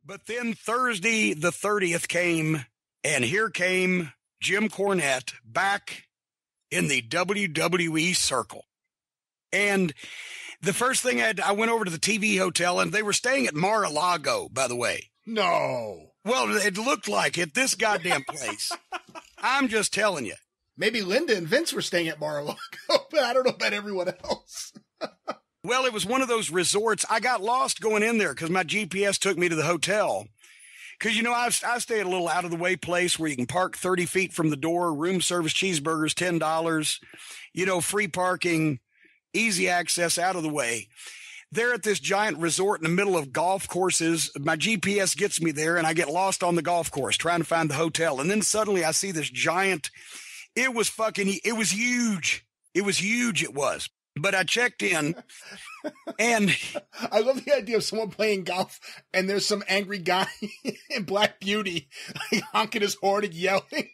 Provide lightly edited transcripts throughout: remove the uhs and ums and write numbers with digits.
But then Thursday the 30th came, and here came Jim Cornette back in the WWE circle. And the first thing I went over to the TV hotel, and they were staying at Mar-a-Lago, by the way. No. Well, it looked like it, this goddamn place. I'm just telling you. Maybe Linda and Vince were staying at Mar-a-Lago, but I don't know about everyone else. Well, it was one of those resorts. I got lost going in there because my GPS took me to the hotel. Because, I stay at a little out-of-the-way place where you can park 30 feet from the door, room service cheeseburgers, $10, free parking, easy access, out of the way. They're at this giant resort in the middle of golf courses. My GPS gets me there, and I get lost on the golf course trying to find the hotel. And then suddenly I see this giant, it was huge. It was huge, it was. But I checked in, and I love the idea of someone playing golf, and there's some angry guy in Black Beauty honking his horn and yelling.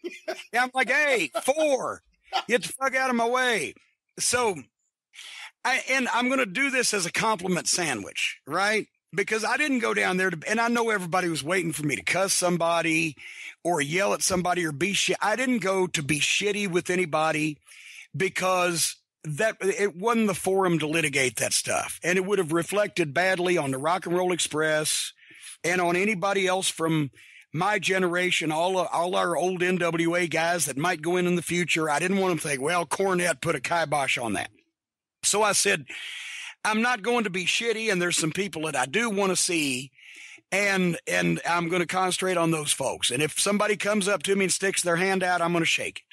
I'm like, hey, 4, get the fuck out of my way. So, I'm going to do this as a compliment sandwich, right? Because I didn't go down there and I know everybody was waiting for me to cuss somebody or yell at somebody or be shit. I didn't go to be shitty with anybody because that it wasn't the forum to litigate that stuff. And it would have reflected badly on the Rock and Roll Express and on anybody else from my generation, all our old NWA guys that might go in the future. I didn't want them to think, well, Cornette put a kibosh on that. So I said, I'm not going to be shitty, and there's some people that I do want to see, and I'm going to concentrate on those folks. And if somebody comes up to me and sticks their hand out, I'm going to shake it.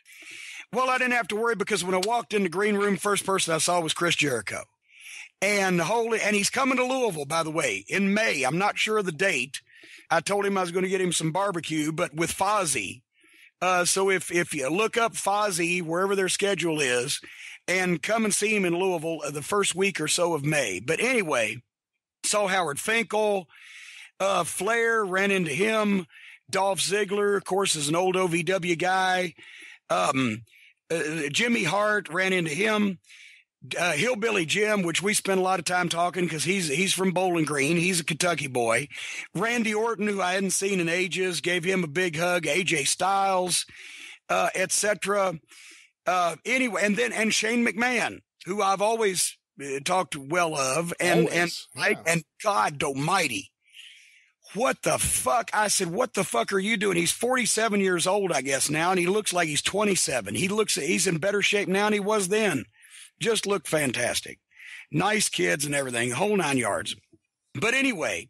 Well, I didn't have to worry because when I walked in the green room, first person I saw was Chris Jericho. And he's coming to Louisville, by the way, in May. I'm not sure of the date. I told him I was going to get him some barbecue, but with Fozzy. So if you look up Fozzy, wherever their schedule is, and come and see him in Louisville the first week or so of May. But anyway, saw Howard Finkel, Flair, ran into him. Dolph Ziggler, of course, is an old OVW guy. Jimmy Hart, ran into him. Hillbilly Jim, which we spent a lot of time talking because he's from Bowling Green. He's a Kentucky boy. Randy Orton, who I hadn't seen in ages, gave him a big hug. AJ Styles, etc. Anyway, and Shane McMahon, who I've always talked well of, and God almighty, what the fuck? I said, what the fuck are you doing? He's 47 years old, I guess now, and he looks like he's 27. He's in better shape now than he was then. Just looked fantastic. Nice kids and everything, whole 9 yards. But anyway,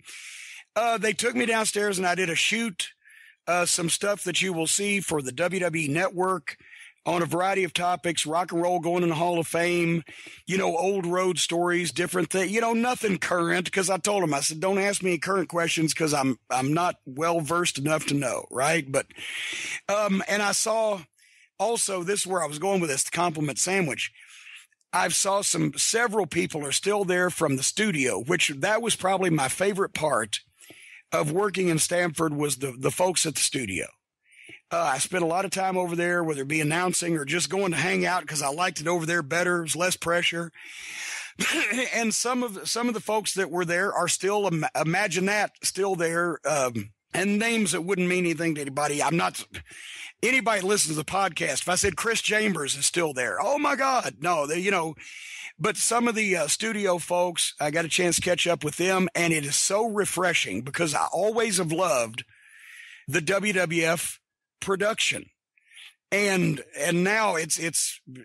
they took me downstairs and I did a shoot, some stuff that you will see for the WWE Network on a variety of topics, rock and roll going in the Hall of Fame, old road stories, different things, nothing current. Because I told him, I said, don't ask me current questions because I'm not well versed enough to know, right? But and I saw also, this is where I was going with this compliment sandwich. I've saw several people are still there from the studio, which that was probably my favorite part of working in Stamford was the folks at the studio. I spent a lot of time over there, whether it be announcing or just going to hang out because I liked it over there better. It was less pressure. And some of the folks that were there are still, imagine that, still there. And names that wouldn't mean anything to anybody. Anybody listens to the podcast. If I said Chris Chambers is still there, oh my God, no, but some of the studio folks, I got a chance to catch up with them, and it is so refreshing because I always have loved the WWF production. And now it's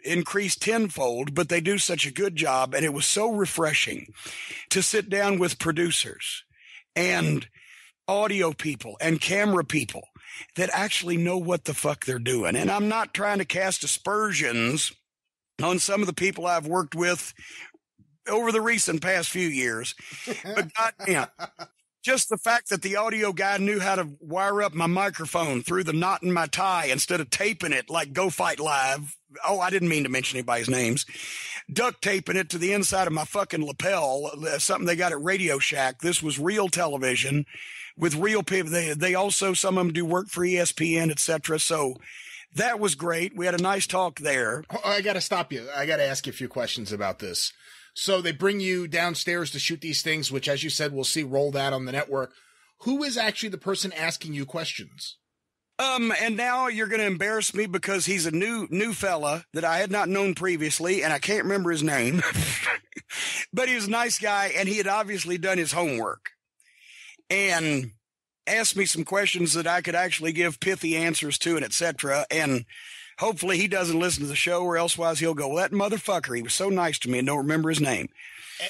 increased tenfold, but they do such a good job. And it was so refreshing to sit down with producers and audio people and camera people that actually know what the fuck they're doing. And I'm not trying to cast aspersions on some of the people I've worked with over the recent past few years, but goddamn, just the fact that the audio guy knew how to wire up my microphone through the knot in my tie instead of taping it like Go Fight Live. Oh, I didn't mean to mention anybody's names. Duct taping it to the inside of my fucking lapel, something they got at Radio Shack. This was real television with real people. They also, some of them do work for ESPN, etc. So that was great. We had a nice talk there. I got to stop you. I got to ask you a few questions about this. So they bring you downstairs to shoot these things, which, as you said, we'll see rolled out on the network. who is actually the person asking you questions? And now you're going to embarrass me because he's a new fella that I had not known previously, and I can't remember his name, but he was a nice guy, and he had obviously done his homework and asked me some questions that I could actually give pithy answers to, and etc. And hopefully he doesn't listen to the show, or elsewise he'll go, well, that motherfucker, he was so nice to me and don't remember his name.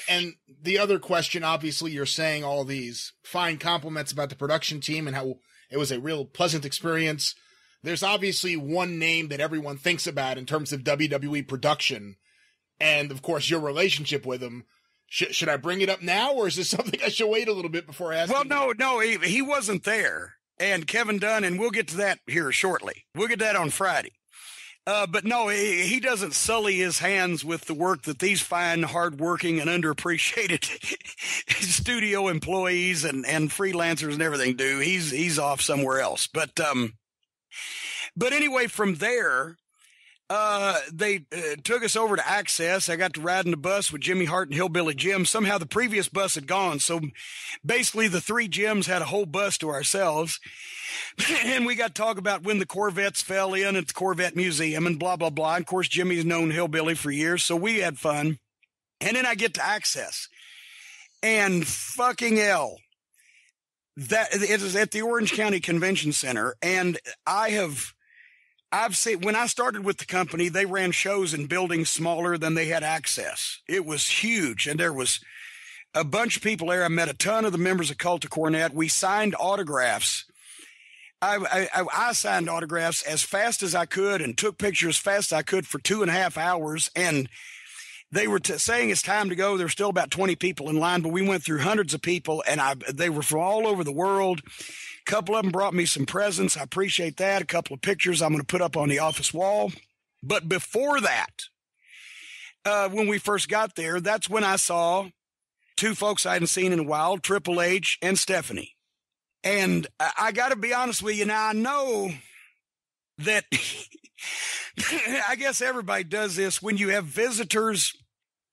And the other question, obviously, you're saying all these fine compliments about the production team and how it was a real pleasant experience. There's obviously one name that everyone thinks about in terms of WWE production, and of course your relationship with him. Should I bring it up now, or is this something I should wait a little bit before asking? Well, no, he wasn't there. And Kevin Dunn, and we'll get to that here shortly. We'll get that on Friday. But no, he doesn't sully his hands with the work that these fine, hardworking, and underappreciated studio employees and freelancers and everything do. He's off somewhere else. But anyway, from there, they took us over to Access. I got to ride in the bus with Jimmy Hart and Hillbilly Jim. Somehow the previous bus had gone, so basically the three Jims had a whole bus to ourselves. And we got to talk about when the Corvettes fell in at the Corvette Museum and blah, blah, blah. And of course, Jimmy's known Hillbilly for years, so we had fun. And then I get to Access. And fucking hell, that it is at the Orange County Convention Center. And I've seen, when I started with the company, they ran shows in buildings smaller than they had Access. It was huge, and there was a bunch of people there. I met a ton of the members of Cult of Cornette. We signed autographs. I signed autographs as fast as I could and took pictures as fast as I could for 2.5 hours. And they were saying it's time to go. There were still about 20 people in line, but we went through hundreds of people, and they were from all over the world. A couple of them brought me some presents. I appreciate that. A couple of pictures I'm going to put up on the office wall. But before that, when we first got there, that's when I saw two folks I hadn't seen in a while, Triple H and Stephanie. And I got to be honest with you. Now, I know that I guess everybody does this. When you have visitors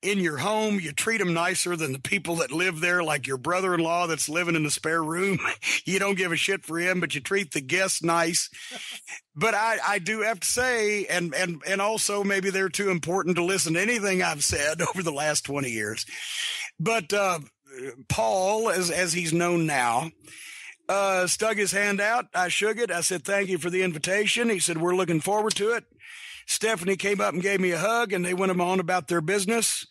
in your home, you treat them nicer than the people that live there, like your brother-in-law that's living in the spare room. You don't give a shit for him, but you treat the guests nice. But I do have to say, and also maybe they're too important to listen to anything I've said over the last 20 years. But Paul, as he's known now, stuck his hand out. I shook it. I said, thank you for the invitation. He said, we're looking forward to it. Stephanie came up and gave me a hug, and they went on about their business.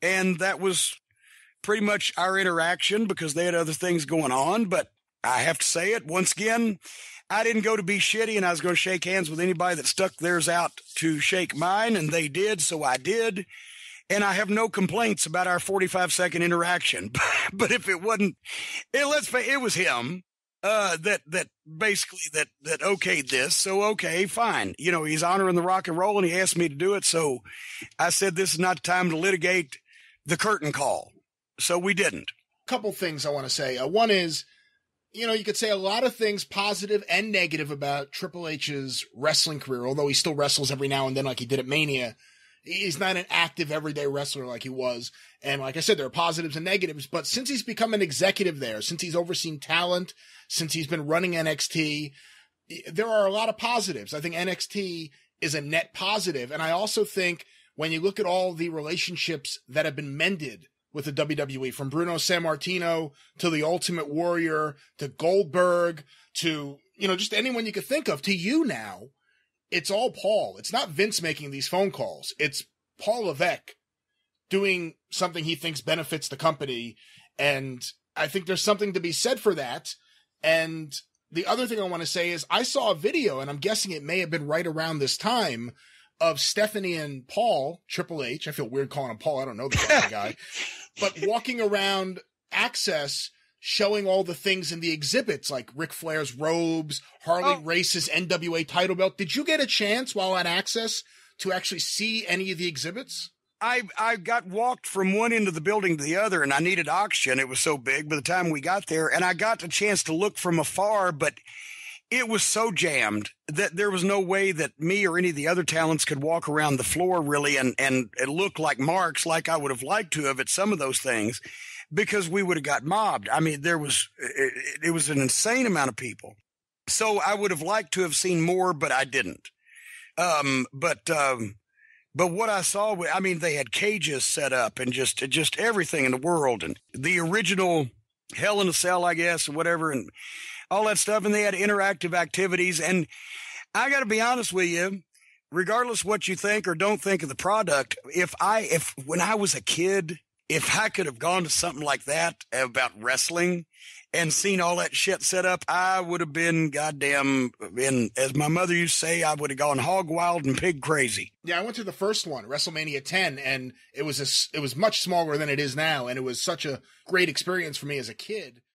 And that was pretty much our interaction because they had other things going on. But I have to say it once again, I didn't go to be shitty, and I was going to shake hands with anybody that stuck theirs out to shake mine, and they did. So I did. And I have no complaints about our 45-second interaction. But if it wasn't, it was him. That basically okayed this. So, okay, fine. You know, he's honoring the rock and roll, and he asked me to do it. So I said, this is not the time to litigate the curtain call. So we didn't. Couple things I want to say. One is, you know, you could say a lot of things positive and negative about Triple H's wrestling career, although he still wrestles every now and then like he did at Mania. He's not an active everyday wrestler like he was. And like I said, there are positives and negatives, but since he's become an executive there, since he's overseen talent, since he's been running NXT, there are a lot of positives. I think NXT is a net positive. And I also think when you look at all the relationships that have been mended with the WWE, from Bruno Sammartino to the Ultimate Warrior to Goldberg to, you know, just anyone you could think of, to you now, it's all Paul. It's not Vince making these phone calls. It's Paul Levesque doing something he thinks benefits the company. And I think there's something to be said for that. And the other thing I want to say is I saw a video, and I'm guessing it may have been right around this time, of Stephanie and Paul, Triple H. I feel weird calling him Paul. I don't know the fucking guy. But walking around Access, showing all the things in the exhibits, like Ric Flair's robes, Harley Race's NWA title belt. Did you get a chance while at Access to actually see any of the exhibits? I got walked from one end of the building to the other, and I needed oxygen. It was so big by the time we got there, and I got the chance to look from afar, but it was so jammed that there was no way that me or any of the other talents could walk around the floor really and it looked like marks like I would have liked to have at some of those things. because we would have got mobbed. I mean, it was an insane amount of people. So I would have liked to have seen more, but I didn't. But what I saw, I mean, they had cages set up and just everything in the world, and the original Hell in a Cell, I guess, or whatever, and all that stuff. And they had interactive activities. And I got to be honest with you, regardless what you think or don't think of the product, if when I was a kid, if I could have gone to something like that about wrestling and seen all that shit set up, I would have been as my mother used to say, I would have gone hog wild and pig crazy. Yeah, I went to the first one, WrestleMania 10, and it was much smaller than it is now, and it was such a great experience for me as a kid.